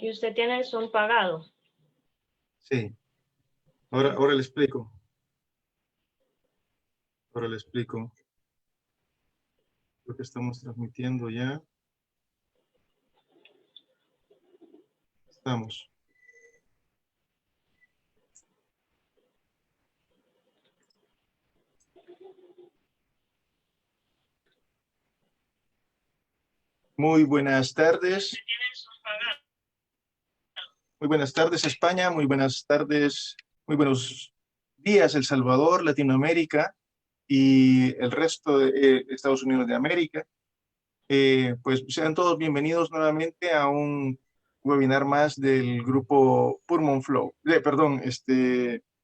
Y usted tiene el Zoom pagado. Sí. Ahora le explico. Ahora le explico lo que estamos transmitiendo ya. Estamos. Muy buenas tardes. Muy buenas tardes, España. Muy buenas tardes, muy buenos días, El Salvador, Latinoamérica y el resto de Estados Unidos de América. Pues sean todos bienvenidos nuevamente a un webinar más del grupo Pulmon Flow. Perdón,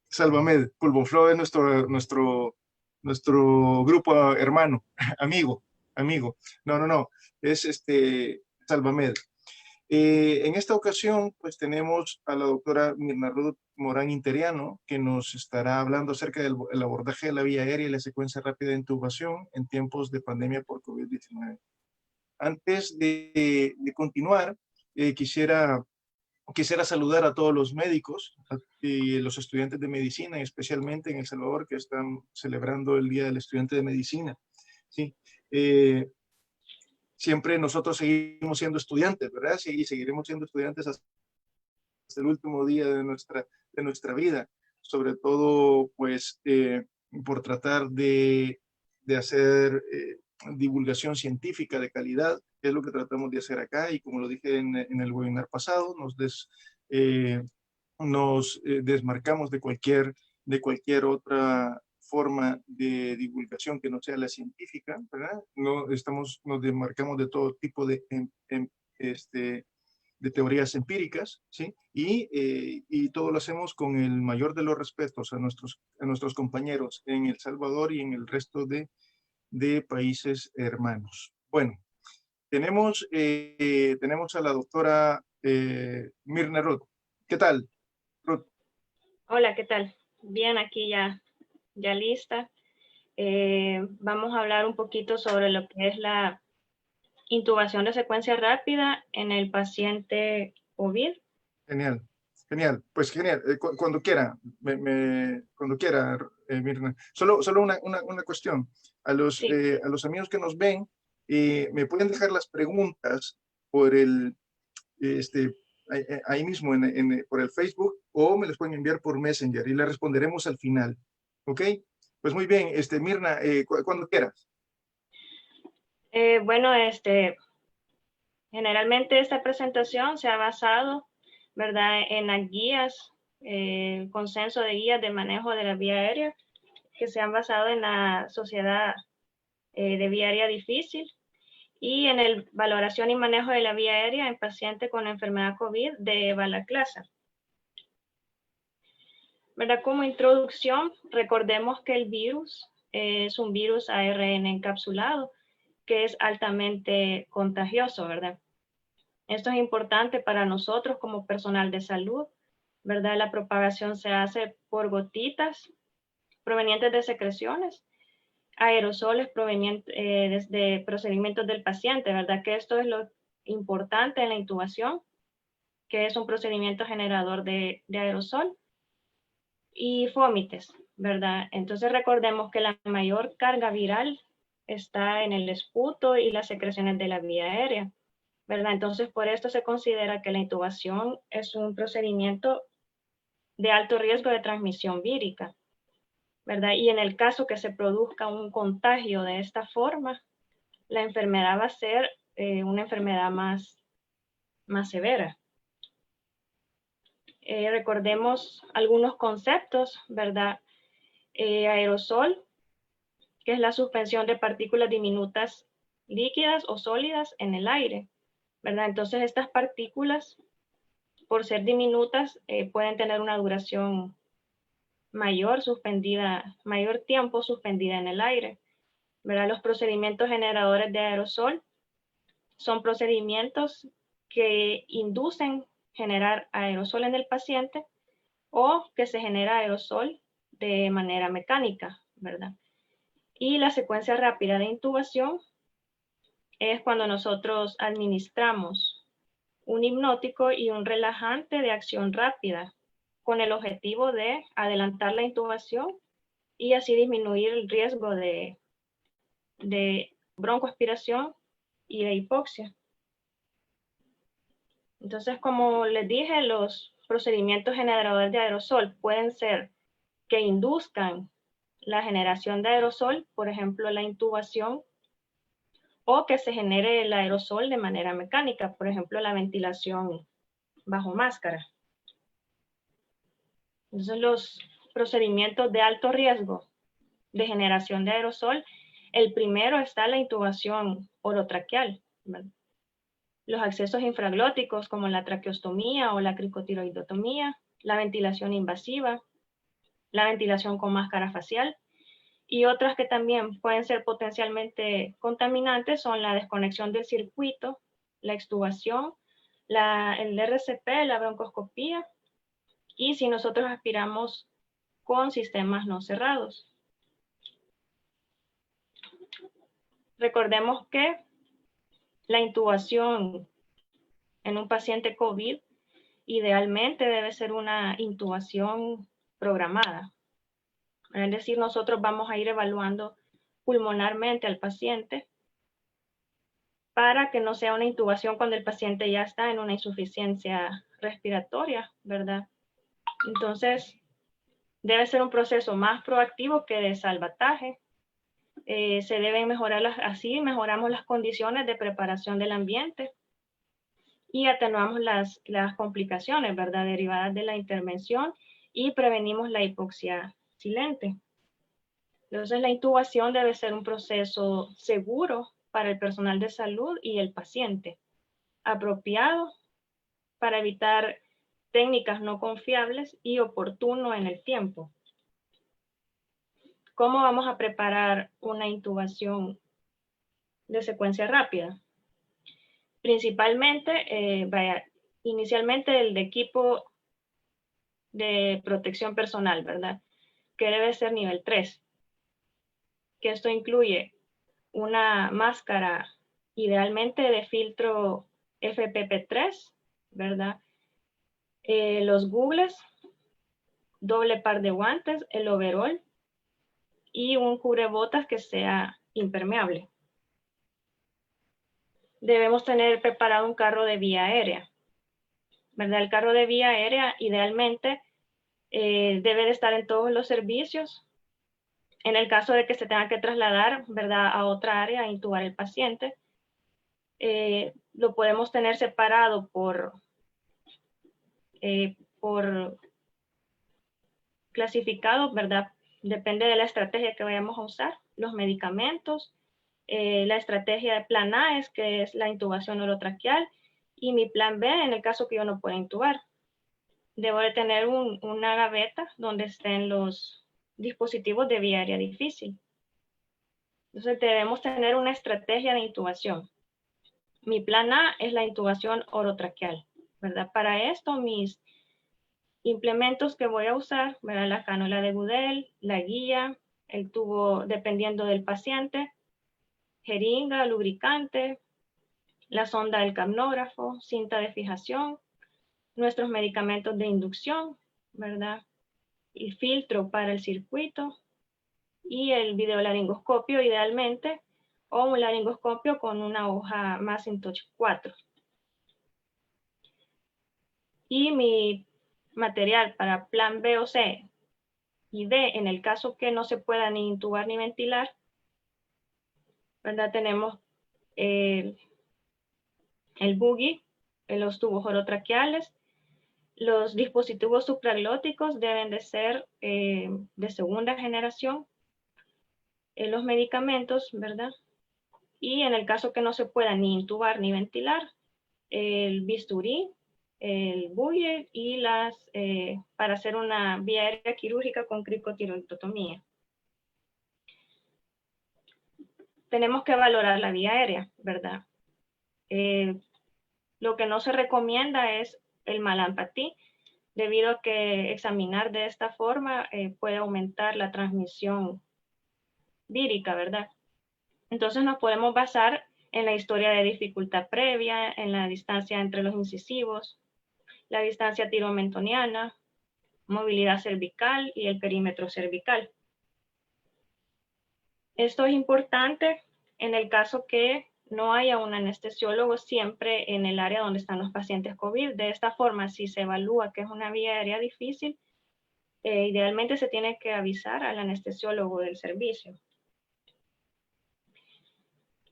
Salvamed. Pulmon Flow es nuestro grupo hermano, amigo. No, es Salvamed. En esta ocasión, pues tenemos a la doctora Mirna Ruth Morán Interiano, que nos estará hablando acerca del el abordaje de la vía aérea y la secuencia rápida de intubación en tiempos de pandemia por COVID-19. Antes de continuar, quisiera saludar a todos los médicos y los estudiantes de medicina, especialmente en El Salvador, que están celebrando el Día del Estudiante de Medicina. ¿Sí? Siempre nosotros seguimos siendo estudiantes, ¿verdad? Sí, y seguiremos siendo estudiantes hasta el último día de nuestra vida, sobre todo pues por tratar de hacer divulgación científica de calidad, que es lo que tratamos de hacer acá, y como lo dije en el webinar pasado, nos desmarcamos de cualquier otra forma de divulgación que no sea la científica, ¿verdad? Nos desmarcamos de todo tipo de teorías empíricas, ¿sí? Y todo lo hacemos con el mayor de los respetos a nuestros compañeros en El Salvador y en el resto de países hermanos. Bueno, tenemos a la doctora Mirna Ruth. ¿Qué tal, Ruth? Hola, ¿qué tal? Bien, aquí ya lista. Vamos a hablar un poquito sobre lo que es la intubación de secuencia rápida en el paciente COVID. Genial, genial. Pues genial. Cuando quiera, cuando quiera, Mirna. Solo una cuestión. Sí, A los amigos que nos ven, me pueden dejar las preguntas por este, ahí mismo por el Facebook, o me las pueden enviar por Messenger y las responderemos al final. ¿Ok? Pues muy bien, Mirna, cuando quieras. bueno, generalmente esta presentación se ha basado, ¿verdad?, en las guías, consenso de guías de manejo de la vía aérea, que se han basado en la Sociedad de Vía Aérea Difícil y en el valoración y manejo de la vía aérea en pacientes con enfermedad COVID de Balaclasa. ¿Verdad? Como introducción, recordemos que el virus es un virus ARN encapsulado que es altamente contagioso, ¿verdad? Esto es importante para nosotros como personal de salud, ¿verdad? La propagación se hace por gotitas provenientes de secreciones, aerosoles provenientes de procedimientos del paciente, ¿verdad? Que esto es lo importante en la intubación, que es un procedimiento generador de aerosol, y fómites, ¿verdad? Entonces recordemos que la mayor carga viral está en el esputo y las secreciones de la vía aérea, ¿verdad? Entonces por esto se considera que la intubación es un procedimiento de alto riesgo de transmisión vírica, ¿verdad? Y en el caso que se produzca un contagio de esta forma, la enfermedad va a ser una enfermedad más severa. Recordemos algunos conceptos, ¿verdad? Aerosol, que es la suspensión de partículas diminutas líquidas o sólidas en el aire, ¿verdad? Entonces estas partículas, por ser diminutas, pueden tener una duración mayor tiempo suspendida en el aire, ¿verdad? Los procedimientos generadores de aerosol son procedimientos que inducen generar aerosol en el paciente o que se genera aerosol de manera mecánica, ¿verdad? Y la secuencia rápida de intubación es cuando nosotros administramos un hipnótico y un relajante de acción rápida, con el objetivo de adelantar la intubación y así disminuir el riesgo de broncoaspiración y de hipoxia. Entonces, como les dije, los procedimientos generadores de aerosol pueden ser que induzcan la generación de aerosol, por ejemplo, la intubación, o que se genere el aerosol de manera mecánica, por ejemplo, la ventilación bajo máscara. Entonces, los procedimientos de alto riesgo de generación de aerosol, el primero está la intubación orotraqueal, ¿verdad? Los accesos infraglóticos como la traqueostomía o la cricotiroidotomía, la ventilación invasiva, la ventilación con máscara facial, y otras que también pueden ser potencialmente contaminantes son la desconexión del circuito, la extubación, el RCP, la broncoscopía, y si nosotros aspiramos con sistemas no cerrados. Recordemos que la intubación en un paciente COVID idealmente debe ser una intubación programada. Es decir, nosotros vamos a ir evaluando pulmonarmente al paciente para que no sea una intubación cuando el paciente ya está en una insuficiencia respiratoria, ¿verdad? Entonces, debe ser un proceso más proactivo que de salvataje. Se deben mejorar así mejoramos las condiciones de preparación del ambiente y atenuamos las complicaciones, ¿verdad?, derivadas de la intervención y prevenimos la hipoxia silente. Entonces, la intubación debe ser un proceso seguro para el personal de salud y el paciente, apropiado para evitar técnicas no confiables y oportuno en el tiempo. ¿Cómo vamos a preparar una intubación de secuencia rápida? Principalmente, inicialmente el de equipo de protección personal, ¿verdad?, que debe ser nivel 3, que esto incluye una máscara idealmente de filtro FPP3, ¿verdad? Los googles, doble par de guantes, el overol y un cubrebotas que sea impermeable. Debemos tener preparado un carro de vía aérea, ¿verdad? El carro de vía aérea idealmente debe de estar en todos los servicios. En el caso de que se tenga que trasladar, ¿verdad?, a otra área a intubar el paciente, lo podemos tener separado por clasificado, ¿verdad? Depende de la estrategia que vayamos a usar, los medicamentos, la estrategia de plan A que es la intubación orotraqueal, y mi plan B en el caso que yo no pueda intubar. Debo de tener una gaveta donde estén los dispositivos de vía aérea difícil. Entonces debemos tener una estrategia de intubación. Mi plan A es la intubación orotraqueal, ¿verdad? Para esto mis implementos que voy a usar, ¿verdad?, la cánula de Gudelj, la guía, el tubo dependiendo del paciente, jeringa, lubricante, la sonda del capnógrafo, cinta de fijación, nuestros medicamentos de inducción, ¿verdad?, el filtro para el circuito y el videolaringoscopio idealmente, o un laringoscopio con una hoja Macintosh 4. Y mi material para plan B o C y D, en el caso que no se pueda ni intubar ni ventilar, ¿verdad?, tenemos el buggy, los tubos orotraqueales. Los dispositivos supraglóticos deben de ser de segunda generación. Los medicamentos, ¿verdad? Y en el caso que no se pueda ni intubar ni ventilar, el bisturí, el buggy y para hacer una vía aérea quirúrgica con cricotiroidotomía. Tenemos que valorar la vía aérea, ¿verdad? Lo que no se recomienda es el malampatí, debido a que examinar de esta forma puede aumentar la transmisión vírica, ¿verdad? Entonces nos podemos basar en la historia de dificultad previa, en la distancia entre los incisivos, la distancia tiromentoniana, movilidad cervical y el perímetro cervical. Esto es importante en el caso que no haya un anestesiólogo siempre en el área donde están los pacientes COVID. De esta forma, si se evalúa que es una vía aérea difícil, idealmente se tiene que avisar al anestesiólogo del servicio.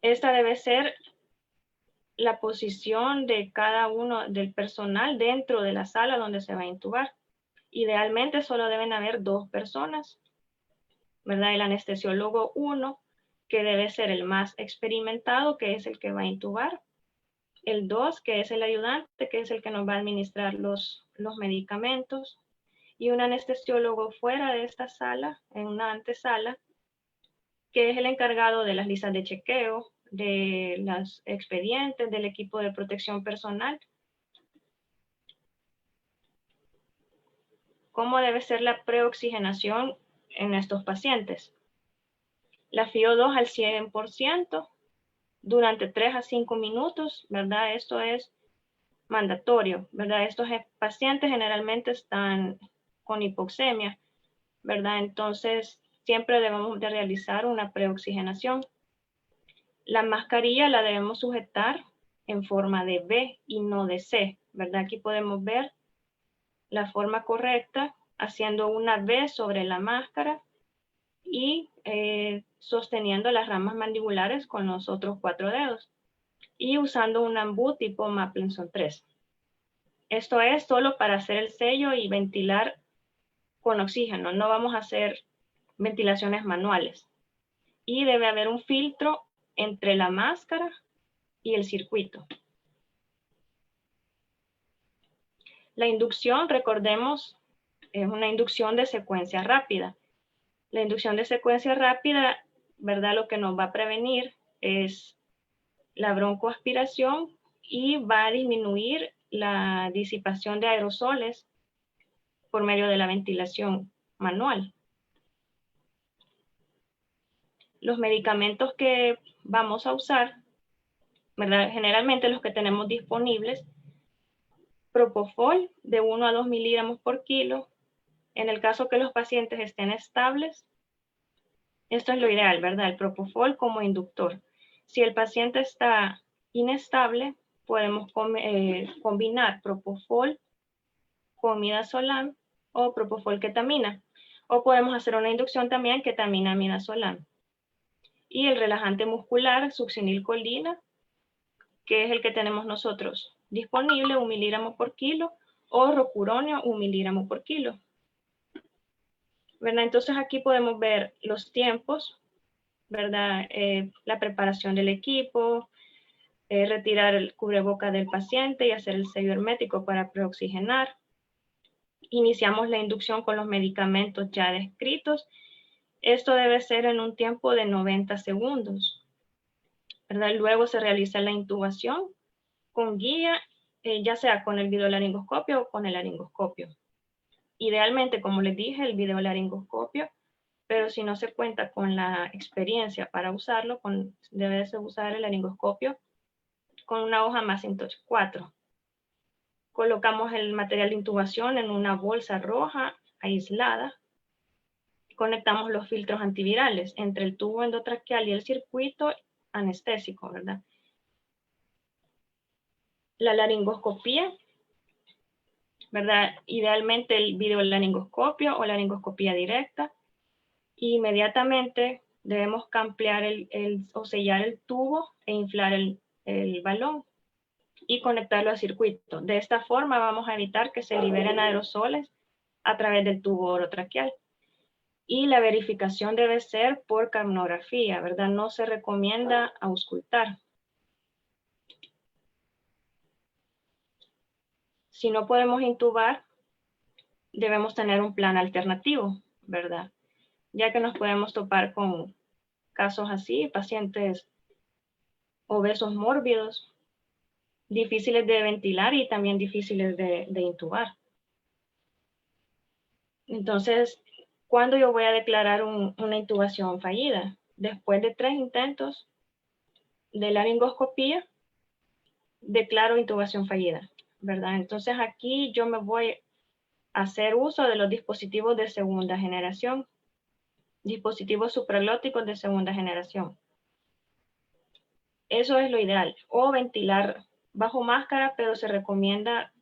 Esta debe ser la posición de cada uno del personal dentro de la sala donde se va a intubar. Idealmente solo deben haber 2 personas, ¿verdad? El anestesiólogo 1, que debe ser el más experimentado, que es el que va a intubar. El 2, que es el ayudante, que es el que nos va a administrar los medicamentos. Y un anestesiólogo fuera de esta sala, en una antesala, que es el encargado de las listas de chequeo, de los expedientes, del equipo de protección personal. ¿Cómo debe ser la preoxigenación en estos pacientes? La FiO2 al 100% durante 3 a 5 minutos, ¿verdad? Esto es mandatorio, ¿verdad? Estos pacientes generalmente están con hipoxemia, ¿verdad? Entonces, siempre debemos de realizar una preoxigenación. La mascarilla la debemos sujetar en forma de V y no de C, ¿verdad? Aquí podemos ver la forma correcta haciendo una V sobre la máscara y sosteniendo las ramas mandibulares con los otros 4 dedos y usando un ambú tipo Maplinson 3. Esto es solo para hacer el sello y ventilar con oxígeno, no vamos a hacer ventilaciones manuales. Y debe haber un filtro entre la máscara y el circuito. La inducción, recordemos, es una inducción de secuencia rápida. La inducción de secuencia rápida, ¿verdad? Lo que nos va a prevenir es la broncoaspiración y va a disminuir la disipación de aerosoles por medio de la ventilación manual. Los medicamentos que vamos a usar, ¿verdad? Generalmente los que tenemos disponibles, Propofol de 1 a 2 miligramos por kilo. En el caso que los pacientes estén estables, esto es lo ideal, ¿verdad? El Propofol como inductor. Si el paciente está inestable, podemos combinar Propofol con midazolam o Propofol ketamina. O podemos hacer una inducción también ketamina midazolam. Y el relajante muscular, succinilcolina, que es el que tenemos nosotros disponible, 1 miligramo por kilo, o rocuronio, 1 miligramo por kilo. ¿Verdad? Entonces aquí podemos ver los tiempos, ¿verdad? La preparación del equipo, retirar el cubreboca del paciente y hacer el sello hermético para preoxigenar. Iniciamos la inducción con los medicamentos ya descritos. Esto debe ser en un tiempo de 90 segundos. ¿Verdad? Luego se realiza la intubación con guía, ya sea con el videolaringoscopio o con el laringoscopio. Idealmente, como les dije, el videolaringoscopio, pero si no se cuenta con la experiencia para usarlo, debe de usar el laringoscopio con una hoja Macintosh 4. Colocamos el material de intubación en una bolsa roja aislada. Conectamos los filtros antivirales entre el tubo endotraqueal y el circuito anestésico, ¿verdad? La laringoscopía, ¿verdad? Idealmente el videolaringoscopio o laringoscopía directa. Y inmediatamente debemos ampliar o sellar el tubo e inflar el balón y conectarlo al circuito. De esta forma vamos a evitar que se liberen aerosoles a través del tubo orotraqueal. Y la verificación debe ser por capnografía, ¿verdad? No se recomienda auscultar. Si no podemos intubar, debemos tener un plan alternativo, ¿verdad? Ya que nos podemos topar con casos así, pacientes obesos mórbidos, difíciles de ventilar y también difíciles de intubar. Entonces, ¿cuándo yo voy a declarar una intubación fallida? Después de 3 intentos de laringoscopía, declaro intubación fallida, ¿verdad? Entonces aquí yo me voy a hacer uso de los dispositivos de segunda generación, dispositivos supraglóticos de segunda generación. Eso es lo ideal. O ventilar bajo máscara, pero se recomienda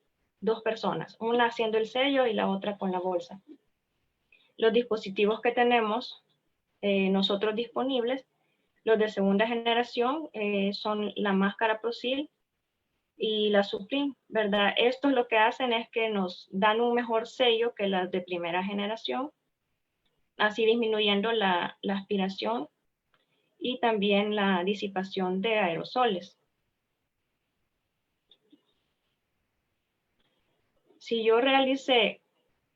2 personas, una haciendo el sello y la otra con la bolsa. Los dispositivos que tenemos nosotros disponibles, los de segunda generación, son la máscara Procil y la Supreme, ¿verdad? Estos lo que hacen es que nos dan un mejor sello que las de primera generación, así disminuyendo la aspiración y también la disipación de aerosoles. Si yo realicé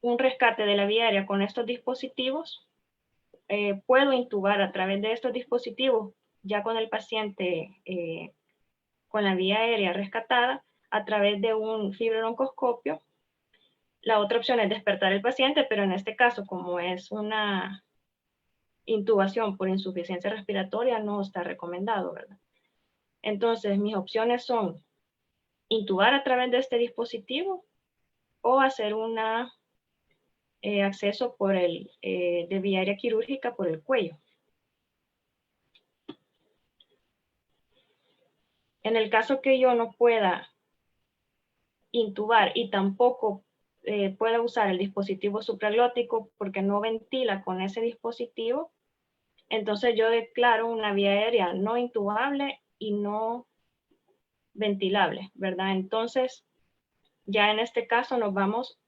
un rescate de la vía aérea con estos dispositivos, puedo intubar a través de estos dispositivos, ya con el paciente con la vía aérea rescatada, a través de un fibrobroncoscopio. La otra opción es despertar al paciente, pero en este caso, como es una intubación por insuficiencia respiratoria, no está recomendado, ¿verdad? Entonces, mis opciones son intubar a través de este dispositivo o hacer un acceso por de vía aérea quirúrgica por el cuello. En el caso que yo no pueda intubar y tampoco pueda usar el dispositivo supraglótico porque no ventila con ese dispositivo, entonces yo declaro una vía aérea no intubable y no ventilable, ¿verdad? Entonces, ya en este caso nos vamos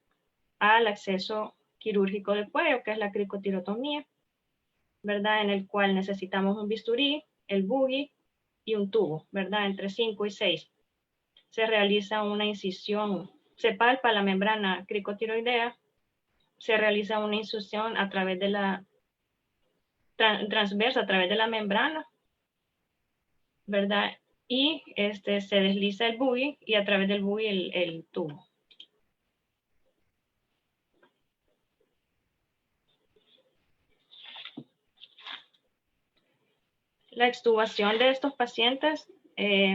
al acceso quirúrgico del cuello, que es la cricotirotomía, ¿verdad? En el cual necesitamos un bisturí, el buggy y un tubo, ¿verdad? Entre 5 y 6. Se realiza una incisión, se palpa la membrana cricotiroidea, se realiza una incisión a través de la transversa, a través de la membrana, ¿verdad? Y se desliza el buggy y a través del buggy el tubo. La extubación de estos pacientes,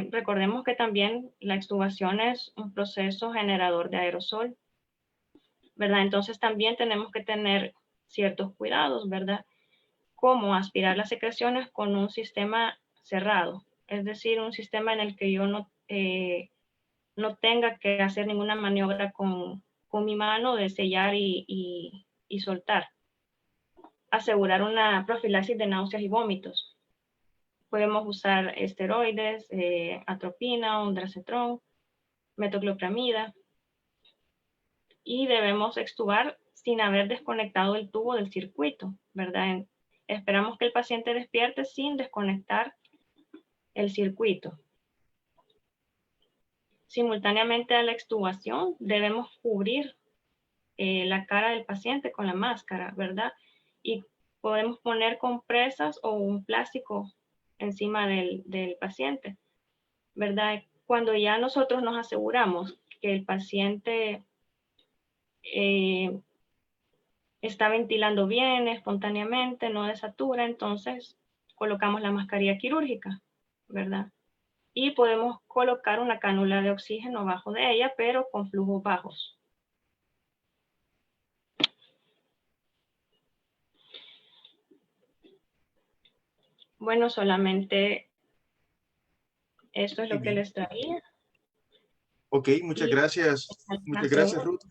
recordemos que también la extubación es un proceso generador de aerosol, ¿verdad? Entonces también tenemos que tener ciertos cuidados, ¿verdad? Como aspirar las secreciones con un sistema cerrado, es decir, un sistema en el que yo no tenga que hacer ninguna maniobra con mi mano de sellar y soltar. Asegurar una profilaxis de náuseas y vómitos. Podemos usar esteroides, atropina, ondansetron, metoclopramida. Y debemos extubar sin haber desconectado el tubo del circuito, ¿verdad? Esperamos que el paciente despierte sin desconectar el circuito. Simultáneamente a la extubación debemos cubrir la cara del paciente con la máscara, ¿verdad? Y podemos poner compresas o un plástico encima del paciente, ¿verdad? Cuando ya nosotros nos aseguramos que el paciente está ventilando bien, espontáneamente, no desatura, entonces colocamos la mascarilla quirúrgica, ¿verdad? Y podemos colocar una cánula de oxígeno bajo de ella, pero con flujos bajos. Bueno, solamente esto es lo que les traía. Ok, muchas gracias. Muchas gracias, Ruth.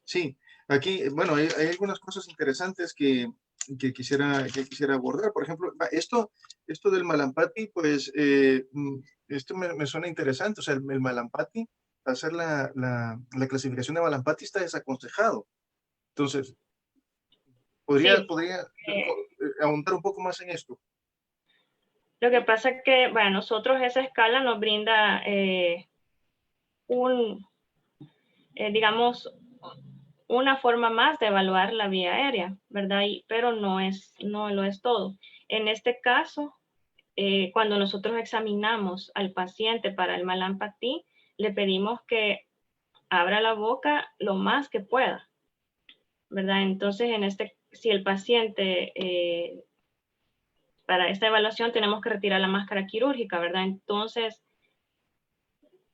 Sí, aquí, bueno, hay algunas cosas interesantes que quisiera abordar. Por ejemplo, esto del Malampati, pues, esto me suena interesante. O sea, el Malampati, hacer la clasificación de Malampati está desaconsejado. Entonces, ¿podría ahondar un poco más en esto? Lo que pasa es que, bueno, nosotros esa escala nos brinda digamos, una forma más de evaluar la vía aérea, ¿verdad? Pero no lo es todo. En este caso, cuando nosotros examinamos al paciente para el Malampati, le pedimos que abra la boca lo más que pueda, ¿verdad? Entonces, si el paciente para esta evaluación tenemos que retirar la máscara quirúrgica, ¿verdad? Entonces,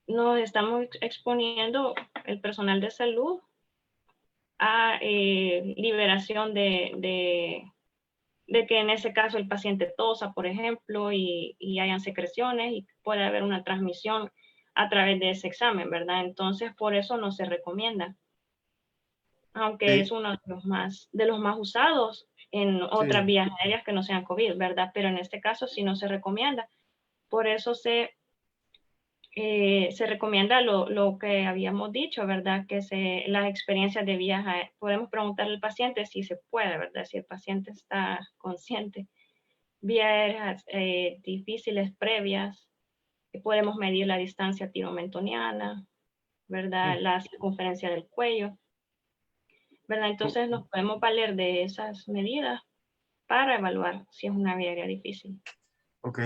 nos estamos exponiendo el personal de salud a liberación de que en ese caso el paciente tosa, por ejemplo, y hayan secreciones y puede haber una transmisión a través de ese examen, ¿verdad? Entonces, por eso no se recomienda, aunque es uno de los más usados en otras sí. vías aéreas que no sean COVID, ¿verdad? Pero en este caso sí no se recomienda. Por eso se recomienda lo que habíamos dicho, ¿verdad? Que las experiencias de viaje, podemos preguntarle al paciente si se puede, ¿verdad? Si el paciente está consciente. Vías difíciles previas, podemos medir la distancia tiromentoniana, ¿verdad? La circunferencia del cuello, ¿verdad? Entonces nos podemos valer de esas medidas para evaluar si es una vía aérea difícil. Ok,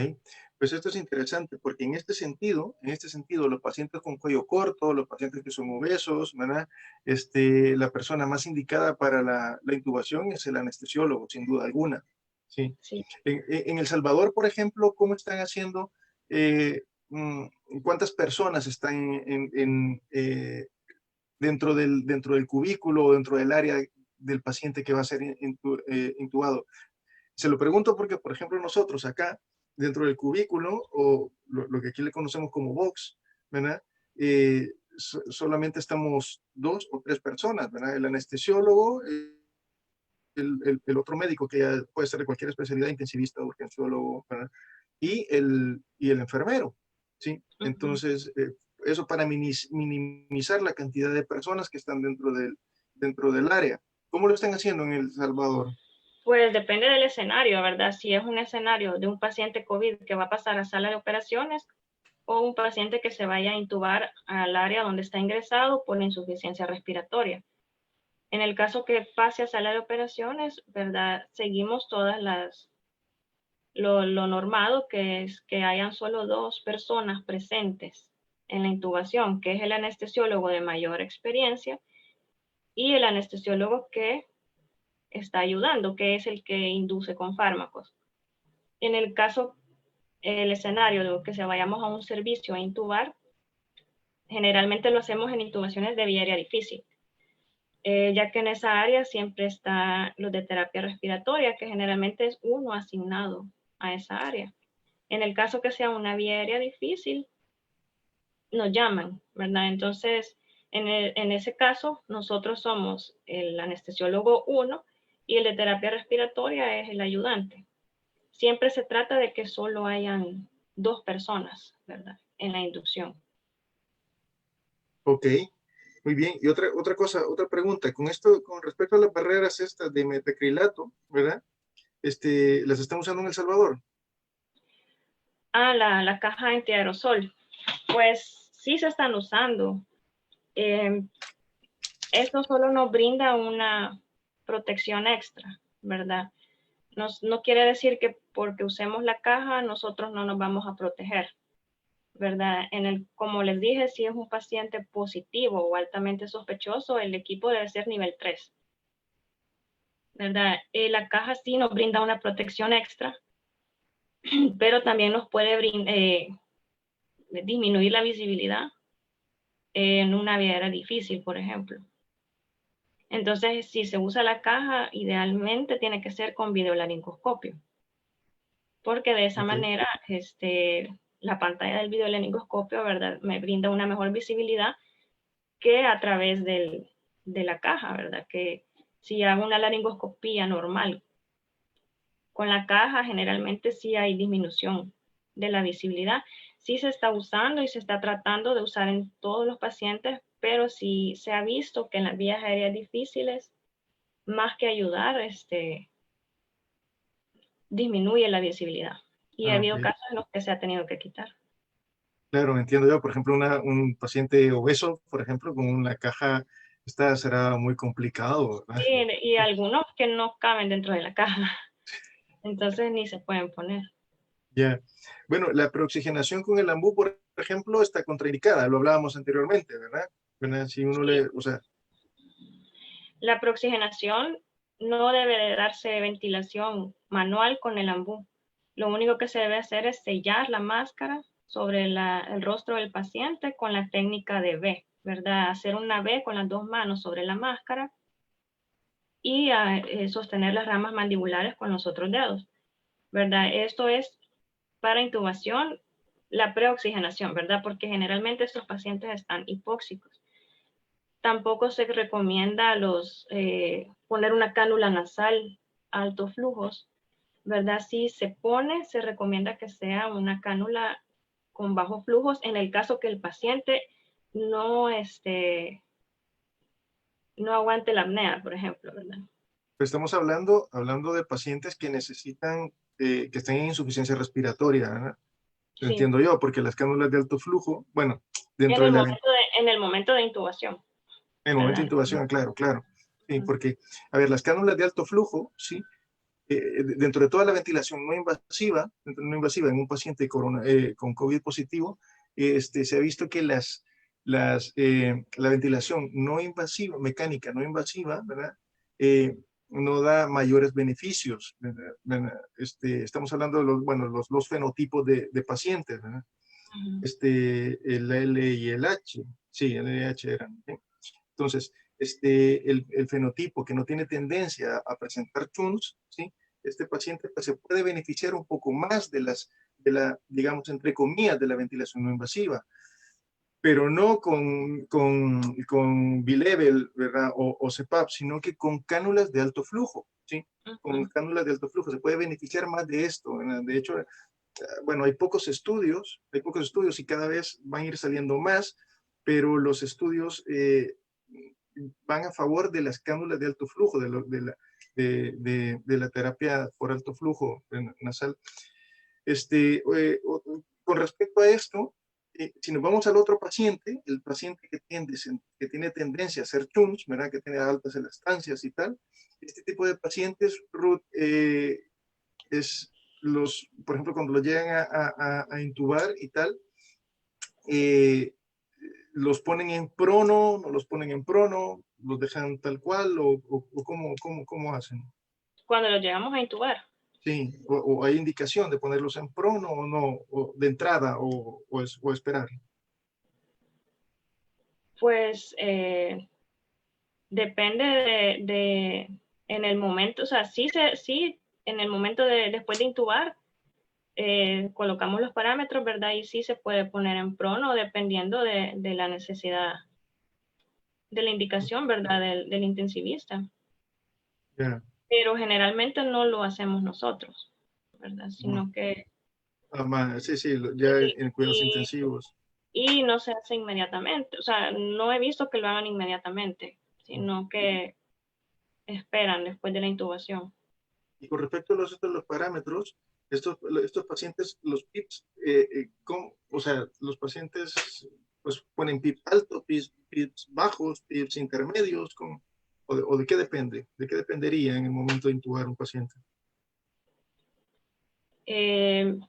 pues esto es interesante porque en este sentido, los pacientes con cuello corto, los pacientes que son obesos, ¿verdad? La persona más indicada para la intubación es el anestesiólogo, sin duda alguna. Sí. Sí. En El Salvador, por ejemplo, ¿cómo están haciendo? Eh, mm, ¿Cuántas personas están dentro del cubículo o dentro del área del paciente que va a ser intubado? Se lo pregunto porque, por ejemplo, nosotros acá, dentro del cubículo, o lo que aquí le conocemos como box, ¿verdad? Solamente estamos 2 o 3 personas, ¿verdad? El anestesiólogo, el otro médico que ya puede ser de cualquier especialidad, intensivista, urgenciólogo, ¿verdad? Y el enfermero, ¿sí? Entonces, eso para minimizar la cantidad de personas que están dentro del área. ¿Cómo lo están haciendo en El Salvador? Pues depende del escenario, ¿verdad? Si es un escenario de un paciente COVID que va a pasar a sala de operaciones o un paciente que se vaya a intubar al área donde está ingresado por insuficiencia respiratoria. En el caso que pase a sala de operaciones, ¿verdad? Seguimos lo normado, que es que hayan solo 2 personas presentes en la intubación, que es el anestesiólogo de mayor experiencia y el anestesiólogo que está ayudando, que es el que induce con fármacos. En el caso, el escenario de que se vayamos a un servicio a intubar, generalmente lo hacemos en intubaciones de vía aérea difícil, ya que en esa área siempre está los de terapia respiratoria, que generalmente es uno asignado a esa área. En el caso que sea una vía aérea difícil, nos llaman, ¿verdad? Entonces, en ese caso, nosotros somos el anestesiólogo 1 y el de terapia respiratoria es el ayudante. Siempre se trata de que solo hayan 2 personas, ¿verdad? En la inducción. Ok, muy bien. Y otra cosa, otra pregunta. Con esto, con respecto a las barreras estas de metacrilato, ¿verdad? ¿Las están usando en El Salvador? La caja antiaerosol. Pues sí se están usando. Esto solo nos brinda una protección extra, ¿verdad? No quiere decir que porque usemos la caja nosotros no nos vamos a proteger, ¿verdad? Como les dije, si es un paciente positivo o altamente sospechoso, el equipo debe ser nivel 3, ¿verdad? La caja sí nos brinda una protección extra, pero también nos puede disminuir la visibilidad en una vía aérea difícil, por ejemplo. Entonces, si se usa la caja, idealmente tiene que ser con videolaringoscopio, porque de esa Ok. manera la pantalla del videolaringoscopio, ¿verdad? Me brinda una mejor visibilidad que a través de la caja, ¿verdad? Que si hago una laringoscopía normal con la caja, generalmente sí hay disminución de la visibilidad. Sí se está usando y se está tratando de usar en todos los pacientes, pero sí se ha visto que en las vías aéreas difíciles, más que ayudar, disminuye la visibilidad. Y ha Ah, habido ok. casos en los que se ha tenido que quitar. Claro, entiendo yo. Por ejemplo, un paciente obeso, por ejemplo, con una caja, esta será muy complicado, ¿verdad? Sí, y algunos que no caben dentro de la caja, entonces ni se pueden poner. Ya. Bueno, la preoxigenación con el ambú, por ejemplo, está contraindicada. Lo hablábamos anteriormente, ¿verdad? ¿Verdad? Si uno Sí, o sea, la preoxigenación no debe de darse ventilación manual con el ambú. Lo único que se debe hacer es sellar la máscara sobre el rostro del paciente con la técnica de V, ¿verdad? Hacer una V con las dos manos sobre la máscara y sostener las ramas mandibulares con los otros dedos, ¿verdad? Esto es para intubación, la preoxigenación, ¿verdad? Porque generalmente estos pacientes están hipóxicos. Tampoco se recomienda poner una cánula nasal a altos flujos, ¿verdad? Si se pone, se recomienda que sea una cánula con bajos flujos en el caso que el paciente no, no aguante la apnea, por ejemplo, ¿verdad? Estamos hablando de pacientes que necesitan, que estén en insuficiencia respiratoria, ¿verdad? Sí. Entiendo yo, porque las cánulas de alto flujo, bueno, dentro de En el momento de intubación, en el momento de ¿verdad? intubación, claro, claro. Sí, porque, a ver, las cánulas de alto flujo, sí, dentro de toda la ventilación no invasiva en un paciente con COVID positivo, se ha visto que la ventilación no invasiva, mecánica no invasiva, ¿verdad? No da mayores beneficios, ¿verdad? Estamos hablando de los fenotipos de pacientes, ¿verdad? El L y el H, sí, el L y H eran, ¿sí? Entonces, el fenotipo que no tiene tendencia a presentar TUNS, ¿sí? Este paciente pues, se puede beneficiar un poco más digamos, entre comillas, de la ventilación no invasiva, pero no con bilevel, ¿verdad? O CPAP, sino que con cánulas de alto flujo, ¿sí? Con cánulas de alto flujo se puede beneficiar más de esto, ¿verdad? De hecho, bueno, hay pocos estudios y cada vez van a ir saliendo más, pero los estudios van a favor de las cánulas de alto flujo, de la terapia por alto flujo nasal. Con respecto a esto, si nos vamos al otro paciente, el paciente que tiene tendencia a hacer TUNS, ¿verdad? Que tiene altas elastancias y tal, este tipo de pacientes, Ruth, por ejemplo, cuando los llegan a intubar y tal, eh, los ponen en prono, no los ponen en prono, los dejan tal cual, o cómo hacen. Cuando lo llegamos a intubar. Sí, o hay indicación de ponerlos en prono o no, o de entrada, o esperar. Pues depende en el momento, o sea, sí, en el momento después de intubar, colocamos los parámetros, ¿verdad? Y sí se puede poner en prono dependiendo de la necesidad, de la indicación, ¿verdad? Del intensivista. Yeah. Pero generalmente no lo hacemos nosotros, ¿verdad? Sino que... Sí, sí, ya en cuidados Y, intensivos. y no se hace inmediatamente, o sea, no he visto que lo hagan inmediatamente, sino que esperan después de la intubación. Y con respecto a los parámetros, estos pacientes, los PIPs, o sea, los pacientes pues ponen PIP alto, PIPs bajos, PIPs intermedios, o de qué depende? ¿De qué dependería en el momento de intubar un paciente? En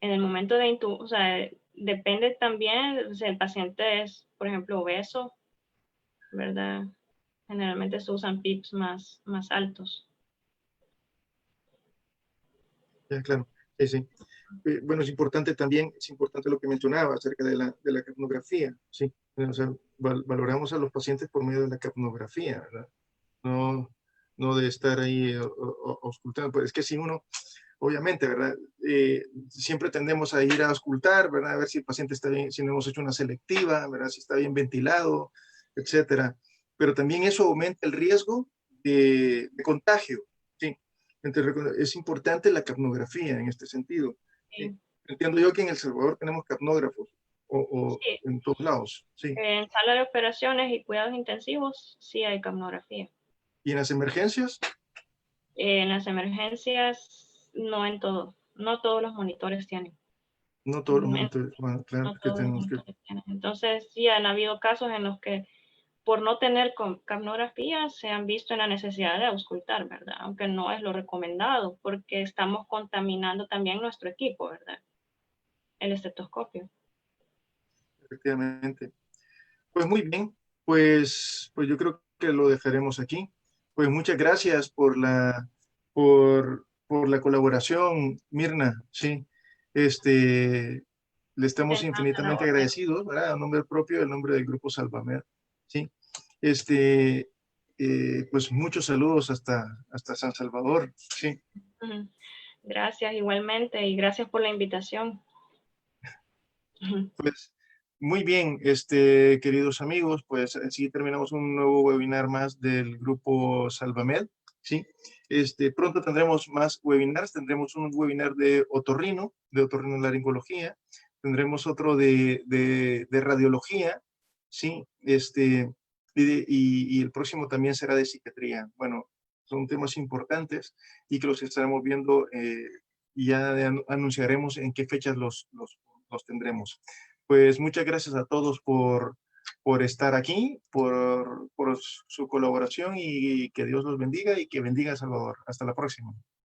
el momento de intubación, o sea, depende también, si el paciente es, por ejemplo, obeso, ¿verdad? Generalmente se usan PIPs más altos. Ya, claro, sí, sí. Bueno, es importante lo que mencionaba acerca de la capnografía, ¿sí? O sea, valoramos a los pacientes por medio de la capnografía, ¿verdad? No, no de estar ahí auscultando, pues es que si uno, obviamente, ¿verdad? Siempre tendemos a ir a auscultar, ¿verdad? A ver si el paciente está bien, si no hemos hecho una selectiva, ¿verdad? Si está bien ventilado, etcétera. Pero también eso aumenta el riesgo de contagio, ¿sí? Entonces, es importante la capnografía en este sentido, ¿sí? Sí. Entiendo yo que en El Salvador tenemos capnógrafos, o Sí. en todos lados, ¿sí? En sala de operaciones y cuidados intensivos sí hay capnografía. Y en las emergencias, En las emergencias no en todo, no todos los monitores tienen. no todos los monitores, bueno, claro, No que todos los tenemos que... monitores tienen. Entonces sí han habido casos en los que por no tener capnografía se han visto en la necesidad de auscultar, ¿verdad? Aunque no es lo recomendado porque estamos contaminando también nuestro equipo, ¿verdad? El estetoscopio. Efectivamente. Pues muy bien, pues yo creo que lo dejaremos aquí. Pues muchas gracias por por la colaboración, Mirna, sí. Le De estamos nada, la infinitamente orden. agradecidos, ¿verdad? A nombre propio, el nombre del Grupo Salvamed, sí. Este, pues muchos saludos hasta San Salvador, sí. Ujú. Gracias igualmente y gracias por la invitación. Ujú. Pues muy bien, queridos amigos, pues así terminamos un nuevo webinar más del Grupo Salvamed, sí. Pronto tendremos más webinars, tendremos un webinar de otorrinolaringología, tendremos otro de radiología, sí, y el próximo también será de psiquiatría. Bueno, son temas importantes y que los estaremos viendo y ya anunciaremos en qué fechas los tendremos. Pues muchas gracias a todos por estar aquí, por su colaboración y que Dios los bendiga y que bendiga a Salvador. Hasta la próxima.